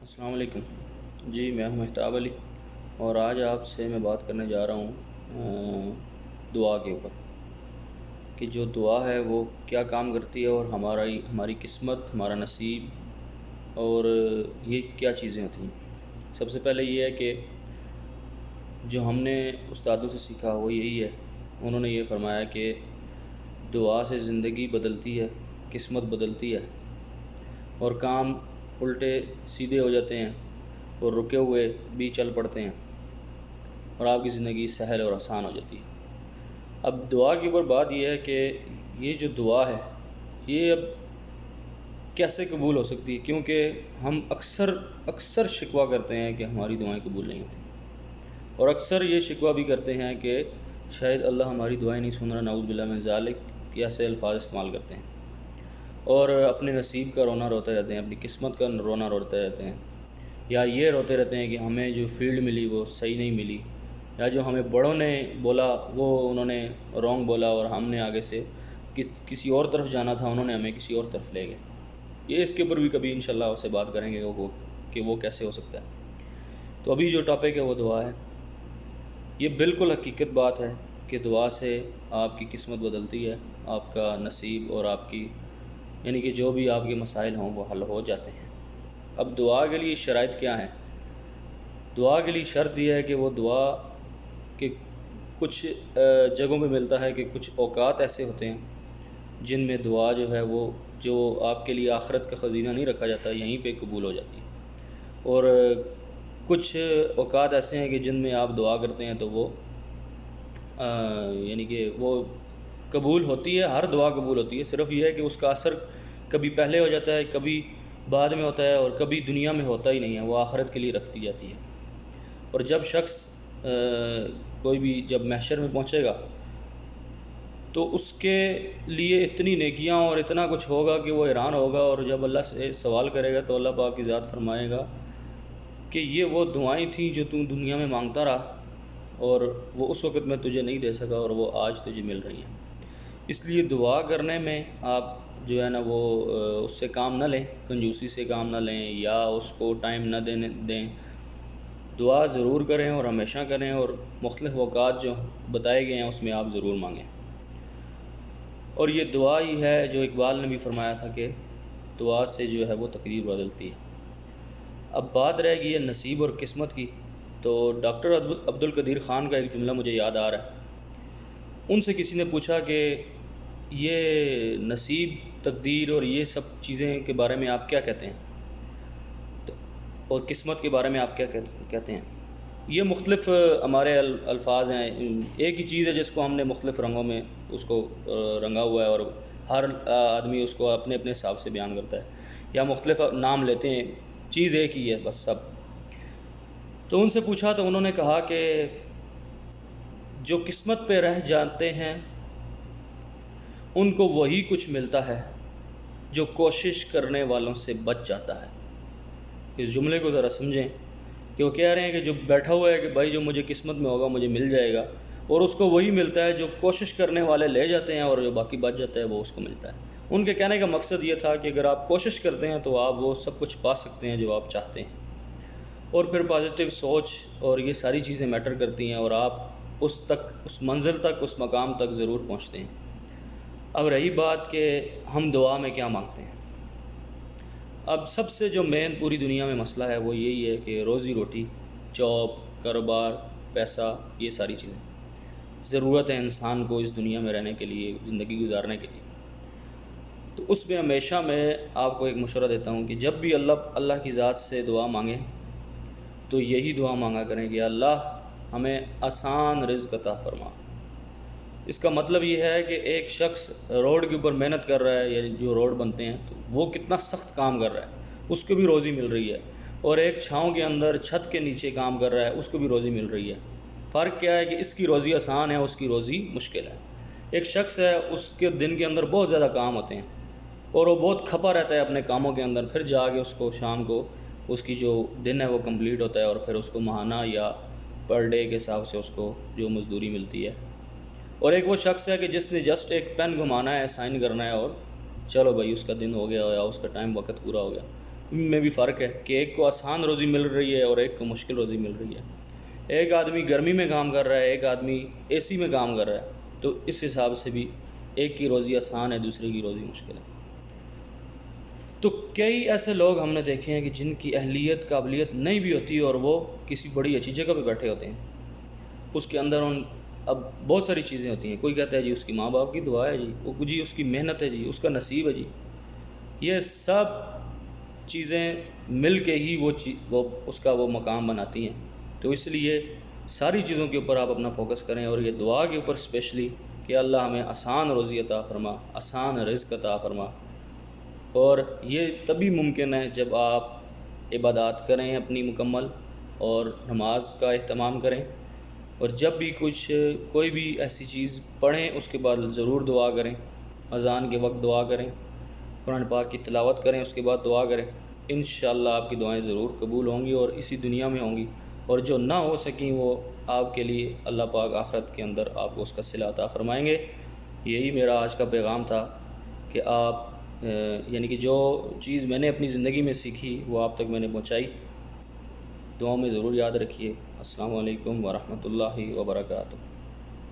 السلام علیکم جی، میں ہوں مہتاب علی، اور آج آپ سے میں بات کرنے جا رہا ہوں دعا کے اوپر کہ جو دعا ہے وہ کیا کام کرتی ہے، اور ہماری قسمت، ہمارا نصیب، اور یہ کیا چیزیں ہوتی ہیں۔ سب سے پہلے یہ ہے کہ جو ہم نے استادوں سے سیکھا وہ یہی ہے، انہوں نے یہ فرمایا کہ دعا سے زندگی بدلتی ہے، قسمت بدلتی ہے، اور کام الٹے سیدھے ہو جاتے ہیں، اور رکے ہوئے بھی چل پڑتے ہیں، اور آپ کی زندگی سہل اور آسان ہو جاتی ہے۔ اب دعا کے اوپر بات یہ ہے کہ یہ جو دعا ہے یہ اب کیسے قبول ہو سکتی ہے، کیونکہ ہم اکثر شکوہ کرتے ہیں کہ ہماری دعائیں قبول نہیں ہوتی، اور اکثر یہ شکوہ بھی کرتے ہیں کہ شاید اللہ ہماری دعائیں نہیں سن رہا، نعوذ باللہ من ذالک، ایسے الفاظ استعمال کرتے ہیں، اور اپنے نصیب کا رونا روتے رہتے ہیں، اپنی قسمت کا رونا روتے رہتے ہیں، یا یہ روتے رہتے ہیں کہ ہمیں جو فیلڈ ملی وہ صحیح نہیں ملی، یا جو ہمیں بڑوں نے بولا وہ انہوں نے رونگ بولا، اور ہم نے آگے سے کسی اور طرف جانا تھا، انہوں نے ہمیں کسی اور طرف لے گئے۔ یہ اس کے اوپر بھی کبھی انشاءاللہ آپ سے بات کریں گے کہ وہ کیسے ہو سکتا ہے۔ تو ابھی جو ٹاپک ہے وہ دعا ہے۔ یہ بالکل حقیقت بات ہے کہ دعا سے آپ کی قسمت بدلتی ہے، آپ کا نصیب، اور آپ کی یعنی کہ جو بھی آپ کے مسائل ہوں وہ حل ہو جاتے ہیں۔ اب دعا کے لیے شرائط کیا ہیں؟ دعا کے لیے شرط یہ ہے کہ وہ دعا کہ کچھ جگہوں پہ ملتا ہے کہ کچھ اوقات ایسے ہوتے ہیں جن میں دعا جو ہے وہ جو آپ کے لیے آخرت کا خزینہ نہیں رکھا جاتا، یہیں پہ قبول ہو جاتی ہے، اور کچھ اوقات ایسے ہیں کہ جن میں آپ دعا کرتے ہیں تو وہ یعنی کہ وہ قبول ہوتی ہے، ہر دعا قبول ہوتی ہے، صرف یہ ہے کہ اس کا اثر کبھی پہلے ہو جاتا ہے، کبھی بعد میں ہوتا ہے، اور کبھی دنیا میں ہوتا ہی نہیں ہے، وہ آخرت کے لیے رکھتی جاتی ہے۔ اور جب شخص کوئی بھی جب محشر میں پہنچے گا تو اس کے لیے اتنی نیکیاں اور اتنا کچھ ہوگا کہ وہ حیران ہوگا، اور جب اللہ سے سوال کرے گا تو اللہ پاک کی ذات فرمائے گا کہ یہ وہ دعائیں تھیں جو تم دنیا میں مانگتا رہا، اور وہ اس وقت میں تجھے نہیں دے سکا، اور وہ آج تجھے مل رہی ہیں۔ اس لیے دعا کرنے میں آپ جو ہے نا وہ اس سے کام نہ لیں، کنجوسی سے کام نہ لیں، یا اس کو ٹائم نہ دیں۔ دعا ضرور کریں اور ہمیشہ کریں، اور مختلف اوقات جو بتائے گئے ہیں اس میں آپ ضرور مانگیں۔ اور یہ دعا ہی ہے جو اقبال نے بھی فرمایا تھا کہ دعا سے جو ہے وہ تقدیر بدلتی ہے۔ اب بات رہے گی یہ نصیب اور قسمت کی، تو ڈاکٹر عبد القدیر خان کا ایک جملہ مجھے یاد آ رہا ہے۔ ان سے کسی نے پوچھا کہ یہ نصیب، تقدیر اور یہ سب چیزیں کے بارے میں آپ کیا کہتے ہیں، اور قسمت کے بارے میں آپ کیا کہتے ہیں؟ یہ مختلف ہمارے الفاظ ہیں، ایک ہی چیز ہے جس کو ہم نے مختلف رنگوں میں اس کو رنگا ہوا ہے، اور ہر آدمی اس کو اپنے اپنے حساب سے بیان کرتا ہے، یا مختلف نام لیتے ہیں، چیز ایک ہی ہے بس سب۔ تو ان سے پوچھا تو انہوں نے کہا کہ جو قسمت پہ رہ جاتے ہیں ان کو وہی کچھ ملتا ہے جو کوشش کرنے والوں سے بچ جاتا ہے۔ اس جملے کو ذرا سمجھیں کہ وہ کہہ رہے ہیں کہ جو بیٹھا ہوا ہے کہ بھائی جو مجھے قسمت میں ہوگا مجھے مل جائے گا، اور اس کو وہی ملتا ہے جو کوشش کرنے والے لے جاتے ہیں، اور جو باقی بچ جاتا ہے وہ اس کو ملتا ہے۔ ان کے کہنے کا مقصد یہ تھا کہ اگر آپ کوشش کرتے ہیں تو آپ وہ سب کچھ پا سکتے ہیں جو آپ چاہتے ہیں، اور پھر پازیٹیو سوچ اور یہ ساری چیزیں میٹر کرتی ہیں، اور آپ اس منزل تک، اس مقام تک ضرور پہنچتے ہیں۔ اب رہی بات کہ ہم دعا میں کیا مانگتے ہیں۔ اب سب سے جو مین پوری دنیا میں مسئلہ ہے وہ یہی ہے کہ روزی روٹی، جاب، کاروبار، پیسہ، یہ ساری چیزیں ضرورت ہے انسان کو اس دنیا میں رہنے کے لیے، زندگی گزارنے کے لیے۔ تو اس میں ہمیشہ میں آپ کو ایک مشورہ دیتا ہوں کہ جب بھی اللہ کی ذات سے دعا مانگیں تو یہی دعا مانگا کریں کہ اللہ ہمیں آسان رزق عطا فرما۔ اس کا مطلب یہ ہے کہ ایک شخص روڈ کے اوپر محنت کر رہا ہے، یعنی جو روڈ بنتے ہیں تو وہ کتنا سخت کام کر رہا ہے، اس کو بھی روزی مل رہی ہے، اور ایک چھاؤں کے اندر چھت کے نیچے کام کر رہا ہے، اس کو بھی روزی مل رہی ہے۔ فرق کیا ہے کہ اس کی روزی آسان ہے، اس کی روزی مشکل ہے۔ ایک شخص ہے، اس کے دن کے اندر بہت زیادہ کام ہوتے ہیں، اور وہ بہت کھپا رہتا ہے اپنے کاموں کے اندر، پھر جا کے اس کو شام کو اس کی جو دن ہے وہ کمپلیٹ ہوتا ہے، اور پھر اس کو ماہانہ یا پر ڈے کے حساب سے اس کو جو مزدوری ملتی ہے۔ اور ایک وہ شخص ہے کہ جس نے جسٹ ایک پین گھمانا ہے، سائن کرنا ہے، اور چلو بھائی اس کا دن ہو گیا، یا اس کا ٹائم وقت پورا ہو گیا۔ میں بھی فرق ہے کہ ایک کو آسان روزی مل رہی ہے اور ایک کو مشکل روزی مل رہی ہے. ایک آدمی گرمی میں کام کر رہا ہے، ایک آدمی اے سی میں کام کر رہا ہے، تو اس حساب سے بھی ایک کی روزی آسان ہے، دوسرے کی روزی مشکل ہے. تو کئی ایسے لوگ ہم نے دیکھے ہیں کہ جن کی اہلیت قابلیت نہیں بھی ہوتی اور وہ کسی بڑی اچھی جگہ پہ بیٹھے ہوتے ہیں. اس کے اندر اب بہت ساری چیزیں ہوتی ہیں. کوئی کہتا ہے جی اس کی ماں باپ کی دعا ہے، جی اس کی محنت ہے، جی اس کا نصیب ہے. جی یہ سب چیزیں مل کے ہی وہ اس کا وہ مقام بناتی ہیں. تو اس لیے ساری چیزوں کے اوپر آپ اپنا فوکس کریں، اور یہ دعا کے اوپر اسپیشلی کہ اللہ ہمیں آسان روزی عطا فرما، آسان رزق عطا فرما. اور یہ تبھی ممکن ہے جب آپ عبادات کریں اپنی مکمل، اور نماز کا اہتمام کریں، اور جب بھی کوئی بھی ایسی چیز پڑھیں اس کے بعد ضرور دعا کریں. اذان کے وقت دعا کریں، قرآن پاک کی تلاوت کریں، اس کے بعد دعا کریں. انشاءاللہ آپ کی دعائیں ضرور قبول ہوں گی اور اسی دنیا میں ہوں گی. اور جو نہ ہو سکیں وہ آپ کے لیے اللہ پاک آخرت کے اندر آپ کو اس کا صلہ عطا فرمائیں گے. یہی میرا آج کا پیغام تھا کہ آپ یعنی کہ جو چیز میں نے اپنی زندگی میں سیکھی وہ آپ تک میں نے پہنچائی. دعاؤں میں ضرور یاد رکھیے. السلام علیکم ورحمۃ اللہ وبرکاتہ.